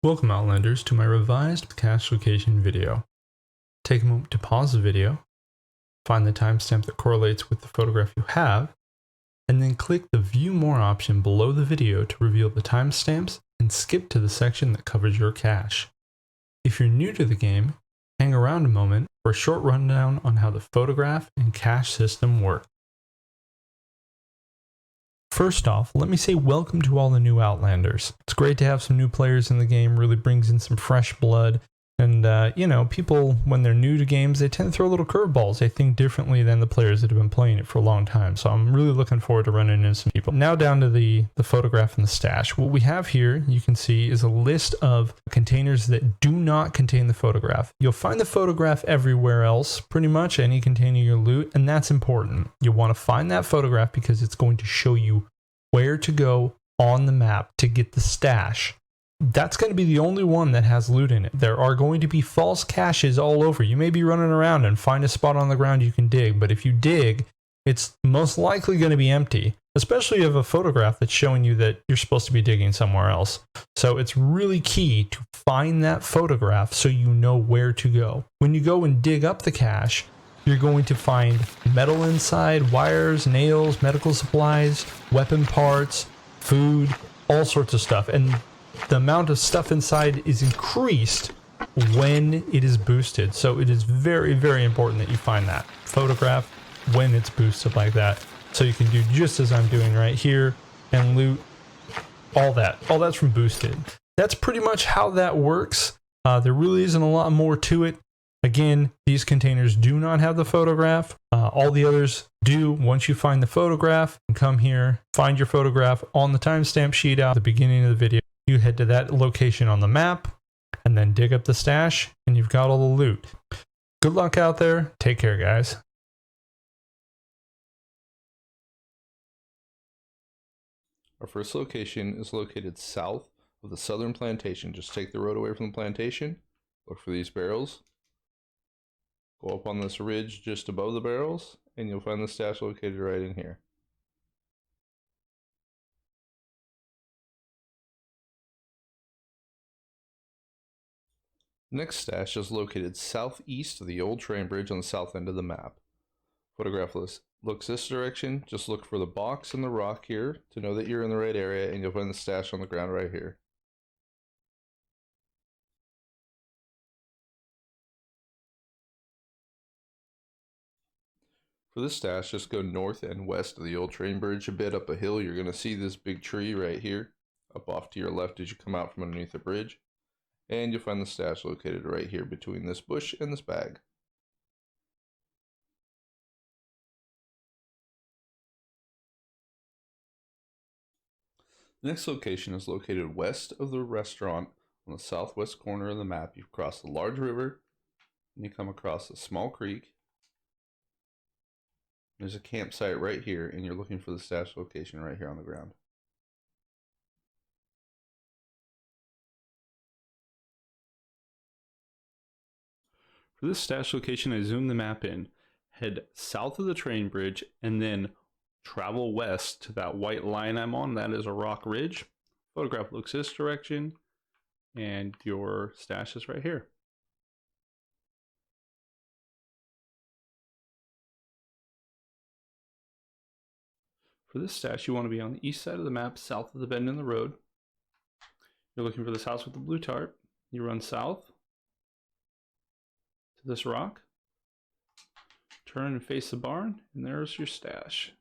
Welcome Outlanders to my revised cache location video. Take a moment to pause the video, find the timestamp that correlates with the photograph you have, and then click the View More option below the video to reveal the timestamps and skip to the section that covers your cache. If you're new to the game, hang around a moment for a short rundown on how the photograph and cache system work. First off, let me say welcome to all the new Outlanders. It's great to have some new players in the game, really brings in some fresh blood. And, people, when they're new to games, they tend to throw little curveballs. They think differently than the players that have been playing it for a long time. So I'm really looking forward to running into some people. Now down to the photograph and the stash. What we have here, you can see, is a list of containers that do not contain the photograph. You'll find the photograph everywhere else, pretty much any container you loot, and that's important. You'll want to find that photograph because it's going to show you where to go on the map to get the stash. That's going to be the only one that has loot in it. There are going to be false caches all over. You may be running around and find a spot on the ground you can dig, but if you dig, it's most likely going to be empty, especially if you have a photograph that's showing you that you're supposed to be digging somewhere else. So it's really key to find that photograph so you know where to go. When you go and dig up the cache, you're going to find metal inside, wires, nails, medical supplies, weapon parts, food, all sorts of stuff. And the amount of stuff inside is increased when it is boosted. So it is very, very important that you find that photograph when it's boosted like that. So you can do just as I'm doing right here and loot all that. All that's from boosted. That's pretty much how that works. There really isn't a lot more to it. Again, these containers do not have the photograph. All the others do. Once you find the photograph, and come here, find your photograph on the timestamp sheet out at the beginning of the video. You head to that location on the map, and then dig up the stash, and you've got all the loot. Good luck out there. Take care, guys. Our first location is located south of the southern plantation. Just take the road away from the plantation, look for these barrels. Go up on this ridge just above the barrels, and you'll find the stash located right in here. Next stash is located southeast of the old train bridge on the south end of the map. Photograph looks this direction. Just look for the box and the rock here to know that you're in the right area, and you'll find the stash on the ground right here. For this stash, just go north and west of the old train bridge a bit up a hill. You're going to see this big tree right here up off to your left as you come out from underneath the bridge. And you'll find the stash located right here between this bush and this bag. The next location is located west of the restaurant on the southwest corner of the map. You've crossed a large river and you come across a small creek. There's a campsite right here, and you're looking for the stash location right here on the ground. For this stash location, I zoom the map in, head south of the train bridge, and then travel west to that white line I'm on. That is a rock ridge. Photograph looks this direction, and your stash is right here. For this stash, you want to be on the east side of the map, south of the bend in the road. You're looking for this house with the blue tarp. You run south to this rock, turn and face the barn, and there's your stash.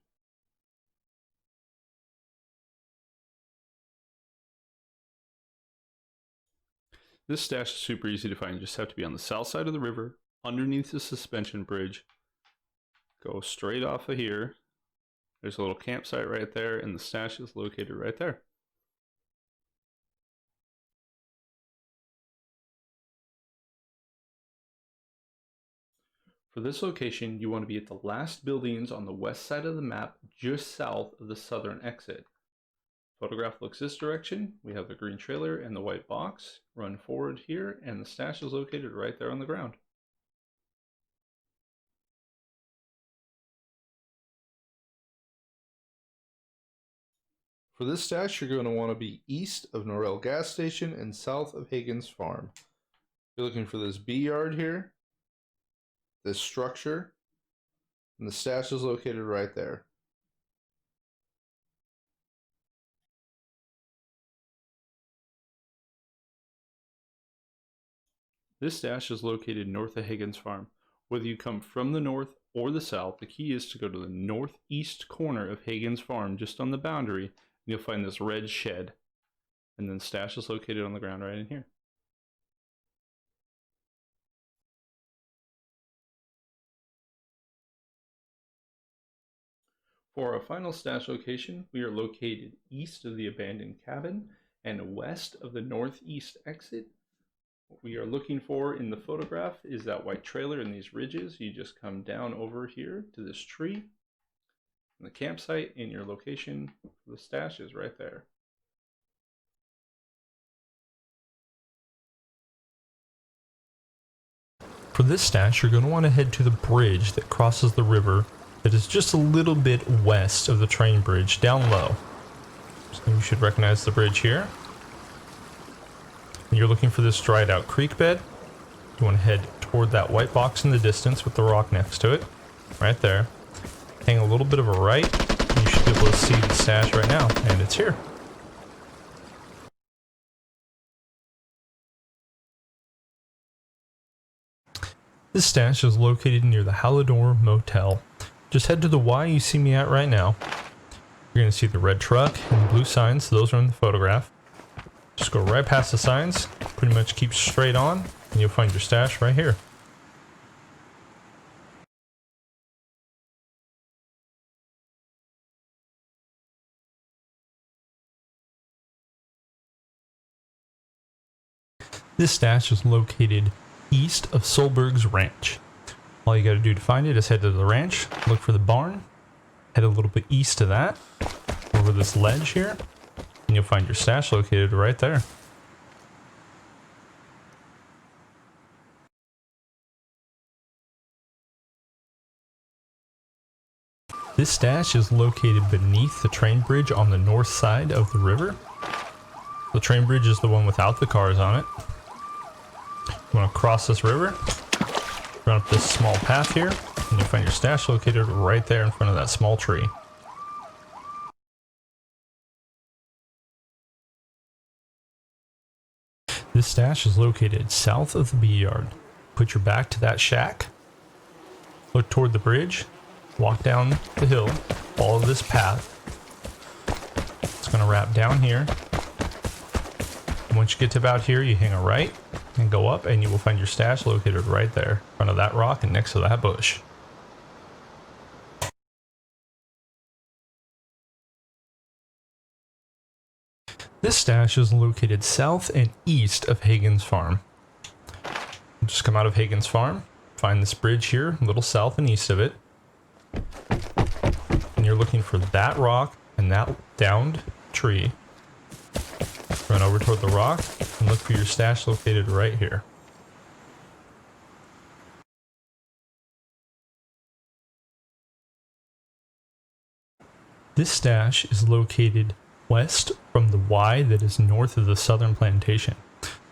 This stash is super easy to find. You just have to be on the south side of the river, underneath the suspension bridge. Go straight off of here. There's a little campsite right there, and the stash is located right there. For this location, you want to be at the last buildings on the west side of the map, just south of the southern exit. Photograph looks this direction. We have the green trailer and the white box. Run forward here, and the stash is located right there on the ground. For this stash, you're going to want to be east of Norrell gas station and south of Hagen's farm. You're looking for this B yard here, this structure, and the stash is located right there. This stash is located north of Hagen's farm. Whether you come from the north or the south, the key is to go to the northeast corner of Hagen's farm, just on the boundary, and you'll find this red shed. And then the stash is located on the ground right in here. For our final stash location, we are located east of the abandoned cabin and west of the northeast exit. What we are looking for in the photograph is that white trailer in these ridges. You just come down over here to this tree. And the campsite and your location for the stash is right there. For this stash, you're going to want to head to the bridge that crosses the river that is just a little bit west of the train bridge, down low. So you should recognize the bridge here. And you're looking for this dried out creek bed. You want to head toward that white box in the distance with the rock next to it, right there. Hang a little bit of a right, and you should be able to see the stash right now, and it's here. This stash is located near the Hallador Motel. Just head to the Y you see me at right now. You're going to see the red truck and the blue signs. Those are in the photograph. Just go right past the signs, pretty much keep straight on, and you'll find your stash right here. This stash is located east of Solberg's ranch. All you got to do to find it is head to the ranch, look for the barn, head a little bit east of that, over this ledge here, and you'll find your stash located right there. This stash is located beneath the train bridge on the north side of the river. The train bridge is the one without the cars on it. You want to cross this river, run up this small path here, and you'll find your stash located right there in front of that small tree. This stash is located south of the B yard. Put your back to that shack, look toward the bridge, walk down the hill, follow this path. It's going to wrap down here. And once you get to about here, you hang a right and go up, and you will find your stash located right there in front of that rock and next to that bush. This stash is located south and east of Hagen's farm. Just come out of Hagen's farm, find this bridge here, a little south and east of it. And you're looking for that rock and that downed tree. Run over toward the rock and look for your stash located right here. This stash is located west from the Y that is north of the southern plantation.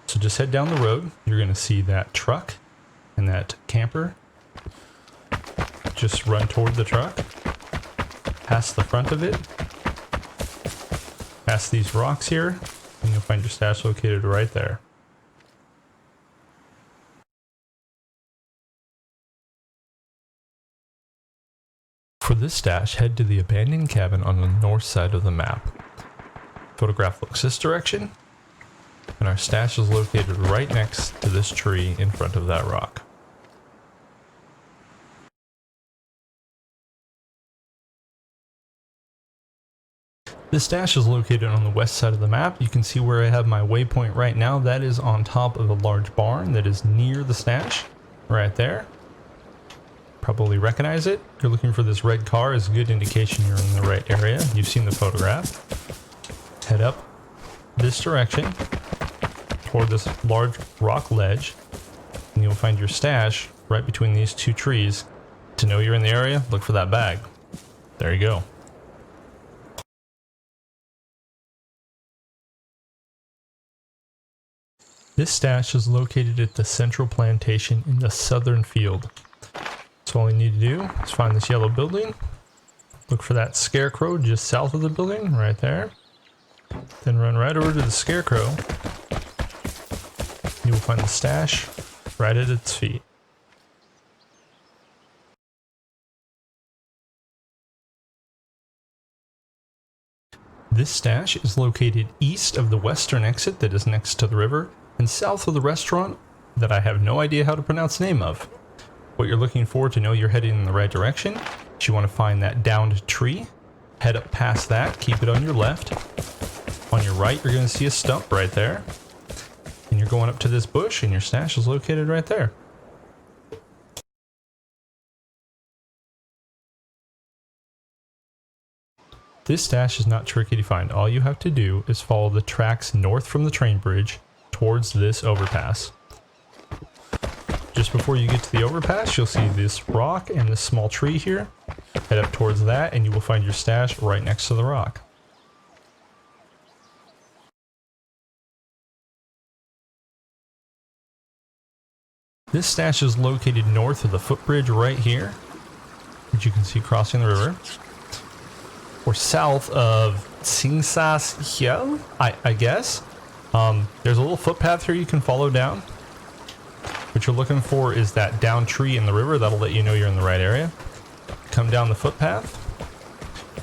So just head down the road. You're going to see that truck and that camper. Just run toward the truck, past the front of it, past these rocks here, and you'll find your stash located right there. For this stash, head to the abandoned cabin on the north side of the map. Photograph looks this direction, and our stash is located right next to this tree in front of that rock. This stash is located on the west side of the map. You can see where I have my waypoint right now. That is on top of a large barn that is near the stash, right there. Probably recognize it. You're looking for this red car is a good indication you're in the right area. You've seen the photograph. Head up this direction toward this large rock ledge, and you'll find your stash right between these two trees. To know you're in the area, look for that bag. There you go. This stash is located at the central plantation in the southern field. So all you need to do is find this yellow building, look for that scarecrow just south of the building, right there. Then run right over to the scarecrow. You will find the stash right at its feet. This stash is located east of the western exit that is next to the river and south of the restaurant that I have no idea how to pronounce the name of. What you're looking for to know you're heading in the right direction is you want to find that downed tree, head up past that, keep it on your left. On your right, you're going to see a stump right there. And you're going up to this bush and your stash is located right there. This stash is not tricky to find. All you have to do is follow the tracks north from the train bridge towards this overpass. Just before you get to the overpass, you'll see this rock and this small tree here. Head up towards that and you will find your stash right next to the rock. This stash is located north of the footbridge right here, which you can see crossing the river. Or south of Singsas Hill, I guess. There's a little footpath here you can follow down. What you're looking for is that down tree in the river. That'll let you know you're in the right area. Come down the footpath.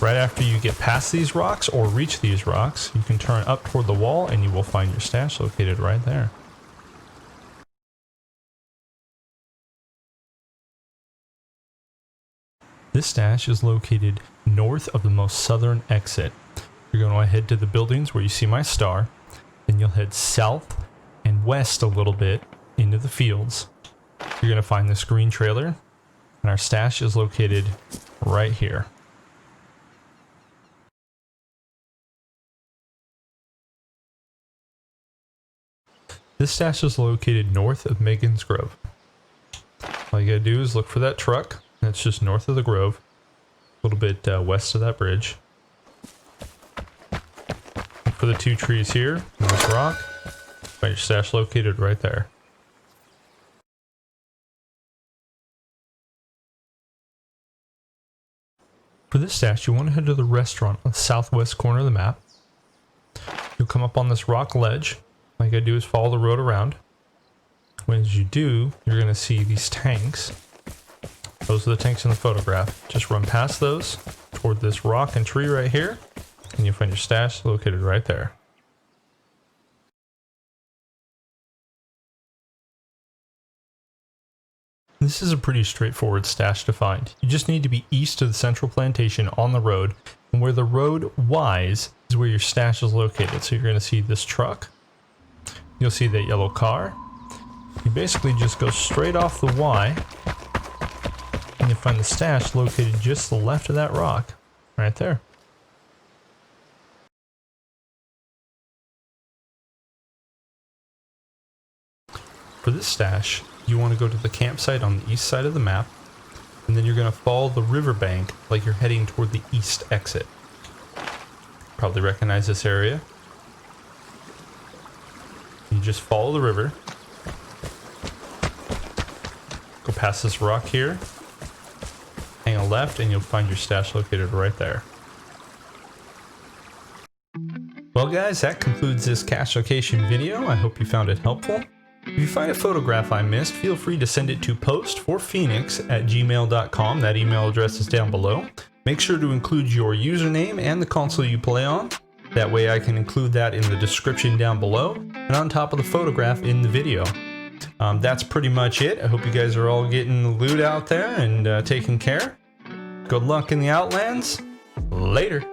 Right after you get past these rocks or reach these rocks, you can turn up toward the wall and you will find your stash located right there. This stash is located north of the most southern exit. You're going to head to the buildings where you see my star, then you'll head south and west a little bit into the fields. You're going to find this green trailer, and our stash is located right here. This stash is located north of Megan's Grove. All you gotta do is look for that truck. That's just north of the grove, a little bit west of that bridge. Look for the two trees here and this rock. Find your stash located right there. For this stash, you want to head to the restaurant on the southwest corner of the map. You'll come up on this rock ledge. All you gotta do is follow the road around. As you do, you're gonna see these tanks. Those are the tanks in the photograph. Just run past those toward this rock and tree right here, and you'll find your stash located right there. This is a pretty straightforward stash to find. You just need to be east of the central plantation on the road, and where the road Y's is where your stash is located. So you're going to see this truck. You'll see that yellow car. You basically just go straight off the Y, and you'll find the stash located just to the left of that rock, right there. For this stash, you want to go to the campsite on the east side of the map, and then you're going to follow the riverbank like you're heading toward the east exit. Probably recognize this area. You just follow the river. Go past this rock here. Hang a left and you'll find your stash located right there. Well guys, that concludes this cache location video. I hope you found it helpful. If you find a photograph I missed, feel free to send it to postforphoenix@gmail.com. That email address is down below. Make sure to include your username and the console you play on. That way I can include that in the description down below and on top of the photograph in the video. That's pretty much it. I hope you guys are all getting the loot out there and taking care. Good luck in the Outlands. Later.